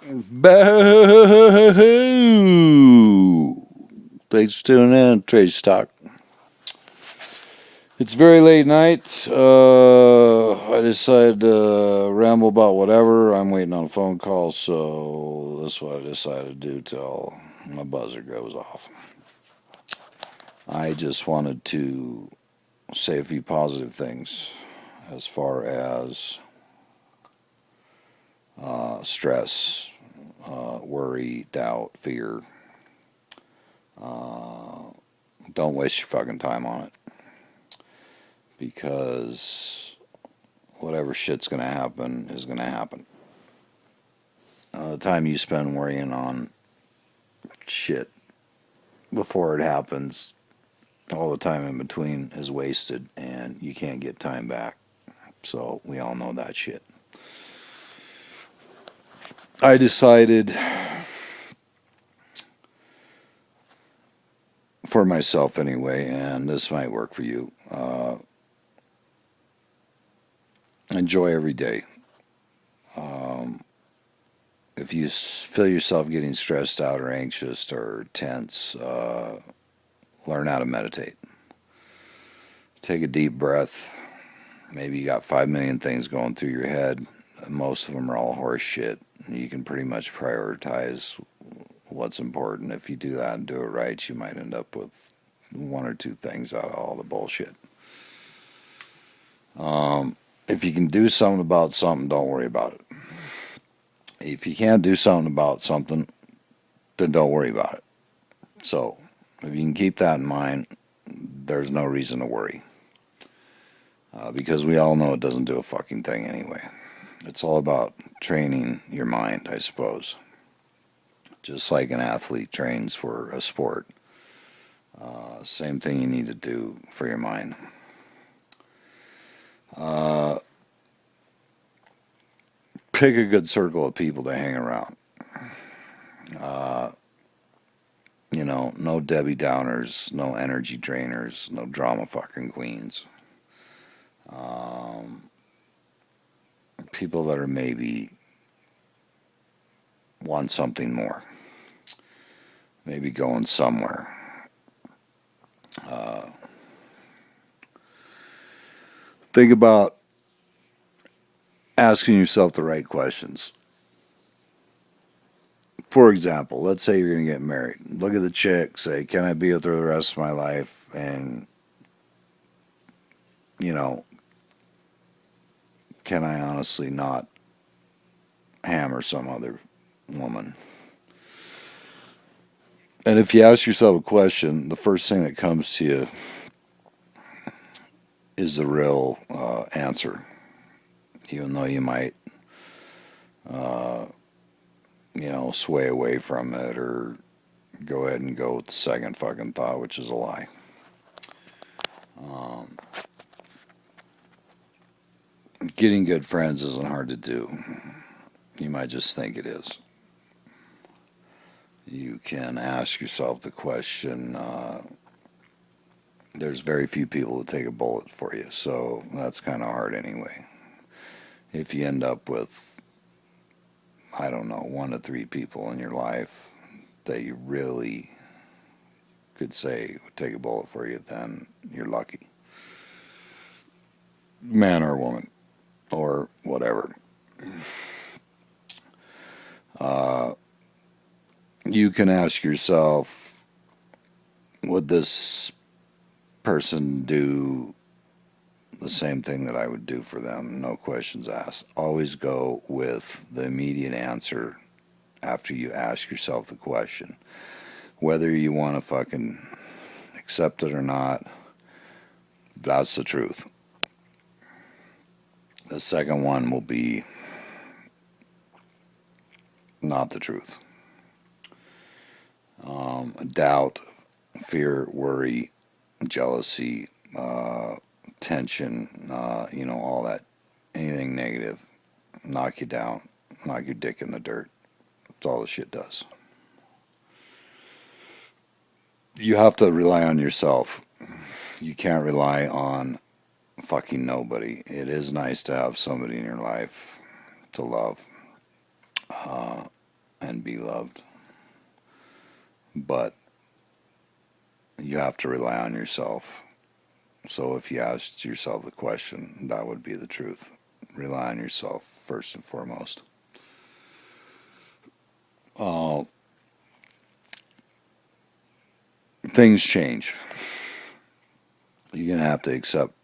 Boo! Thanks for tuning in, Tracystalk. It's very late night. I decided to ramble about whatever. I'm waiting on a phone call, so this is what I decided to do till my buzzer goes off. I just wanted to say a few positive things as far as stress, worry, doubt, fear. Uh, don't waste your fucking time on it because whatever shit's going to happen is going to happen. The time you spend worrying on shit before it happens, all the time in between is wasted and you can't get time back. So we all know that shit. I decided for myself anyway, and this might work for you. Enjoy every day. Um, if you feel yourself getting stressed out or anxious or tense, learn how to meditate. Take a deep breath. Maybe you got 5 million things going through your head. Most of them are all horse shit. You can pretty much prioritize what's important. If you do that and do it right, you might end up with one or two things out of all the bullshit. If you can do something about something, don't worry about it. If you can't do something about something, then don't worry about it. So, if you can keep that in mind, there's no reason to worry. Because we all know it doesn't do a fucking thing anyway. It's all about training your mind, I suppose. Just like an athlete trains for a sport. Same thing you need to do for your mind. Pick a good circle of people to hang around. Uh, no Debbie Downers, no energy drainers, no drama fucking queens. Um, People that are maybe want something more, maybe going somewhere. Uh, think about asking yourself the right questions. For example, let's say you're going to get married. Look at the chick, say, can I be with her the rest of my life? And, you know, can I honestly not hammer some other woman? And if you ask yourself a question, the first thing that comes to you is the real answer, even though you might, uh, sway away from it or go ahead and go with the second fucking thought, which is a lie. Um, Getting good friends isn't hard to do. You might just think it is. You can ask yourself the question. There's very few people that take a bullet for you, so that's kind of hard anyway. If you end up with, I don't know, 1 to 3 people in your life that you really could say would take a bullet for you, then you're lucky. Man or woman, or whatever. Uh, you can ask yourself, would this person do the same thing that I would do for them? No questions asked. Always go with the immediate answer after you ask yourself the question. Whether you want to fucking accept it or not, that's the truth. The second one will be not the truth. Doubt, fear, worry, jealousy, tension, all that, anything negative, knock you down, knock your dick in the dirt. That's all the shit does. You have to rely on yourself. You can't rely on fucking nobody. It is nice to have somebody in your life to love. Uh, and be loved. But you have to rely on yourself. So if you asked yourself the question, that would be the truth. Rely on yourself first and foremost. Uh, Things change. You're going to have to accept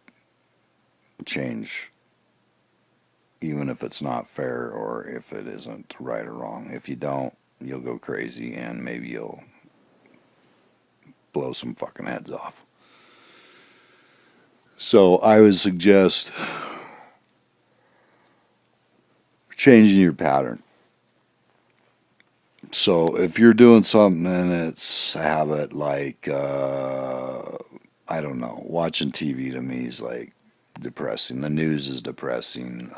change, even if it's not fair or if it isn't right or wrong. If you don't, you'll go crazy and maybe you'll blow some fucking heads off. So I would suggest changing your pattern. So if you're doing something and it's a habit like, I don't know, watching TV to me is like depressing. The news is depressing.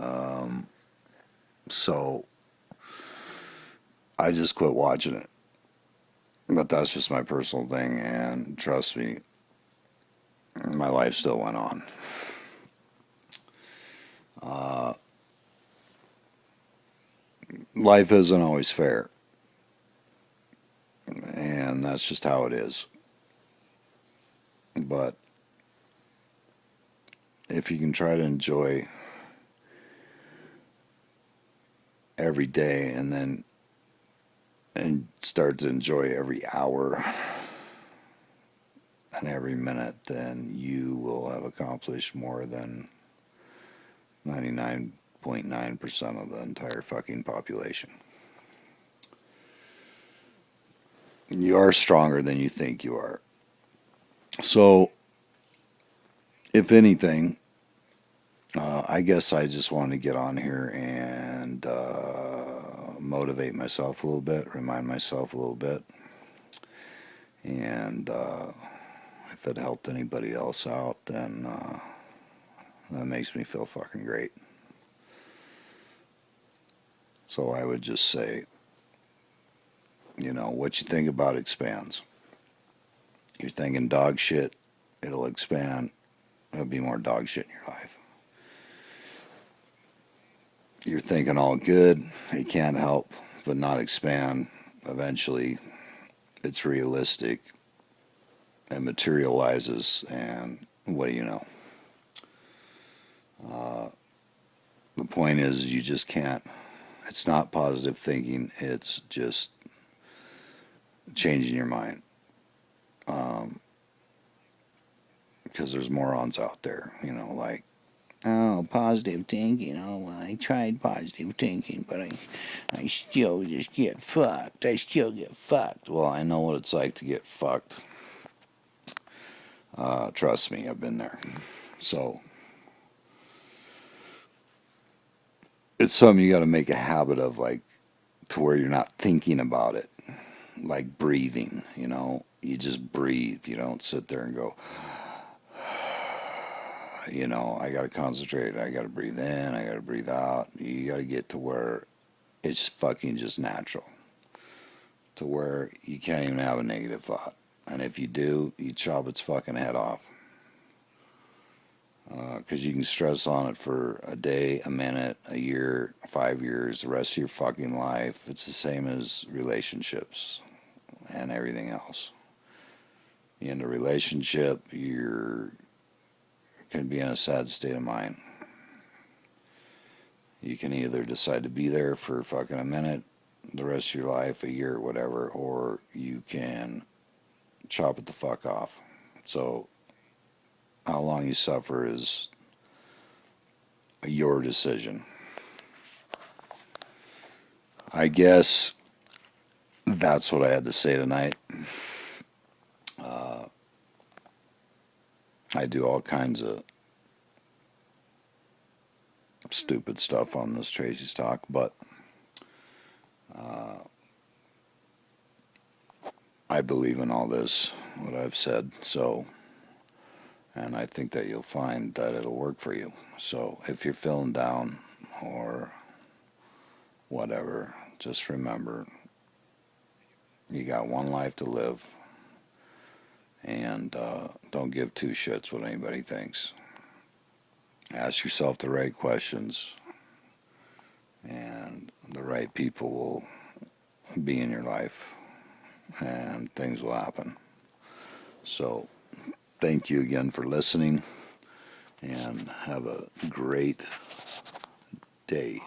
So I just quit watching it. But that's just my personal thing, and trust me, my life still went on. Uh, Life isn't always fair, and that's just how it is. But if you can try to enjoy every day and start to enjoy every hour and every minute, then you will have accomplished more than 99.9% of the entire fucking population. You are stronger than you think you are. So, if anything, I guess I just want to get on here and motivate myself a little bit, remind myself a little bit, and if it helped anybody else out, then that makes me feel fucking great. So I would just say, what you think about expands. You're thinking dog shit, it'll expand. There'll be more dog shit in your life. You're thinking all good, it can't help but not expand. Eventually, it's realistic and materializes, and what do you know? Uh, the point is, you just can't. It's not positive thinking, it's just changing your mind. Because there's morons out there, like, oh, positive thinking. Oh, well, I tried positive thinking, but I still just get fucked. I still get fucked. Well, I know what it's like to get fucked. Trust me, I've been there. So, it's something you got to make a habit of, like, to where you're not thinking about it. Like breathing, you just breathe. You don't sit there and go, I got to concentrate. I got to breathe in. I got to breathe out. You got to get to where it's fucking just natural, to where you can't even have a negative thought. And if you do, you chop its fucking head off. Because you can stress on it for a day, a minute, a year, 5 years, the rest of your fucking life. It's the same as relationships and everything else. In a relationship, you're can be in a sad state of mind. You can either decide to be there for fucking a minute, the rest of your life, a year, whatever, or you can chop it the fuck off. So, how long you suffer is your decision. I guess that's what I had to say tonight. Uh, I do all kinds of stupid stuff on this Tracystalk, but uh, I believe in all this, what I've said, so, and I think that you'll find that it'll work for you. So if you're feeling down or whatever, just remember you got one life to live, and don't give two shits what anybody thinks. Ask yourself the right questions, and the right people will be in your life, and things will happen. So thank you again for listening, and have a great day.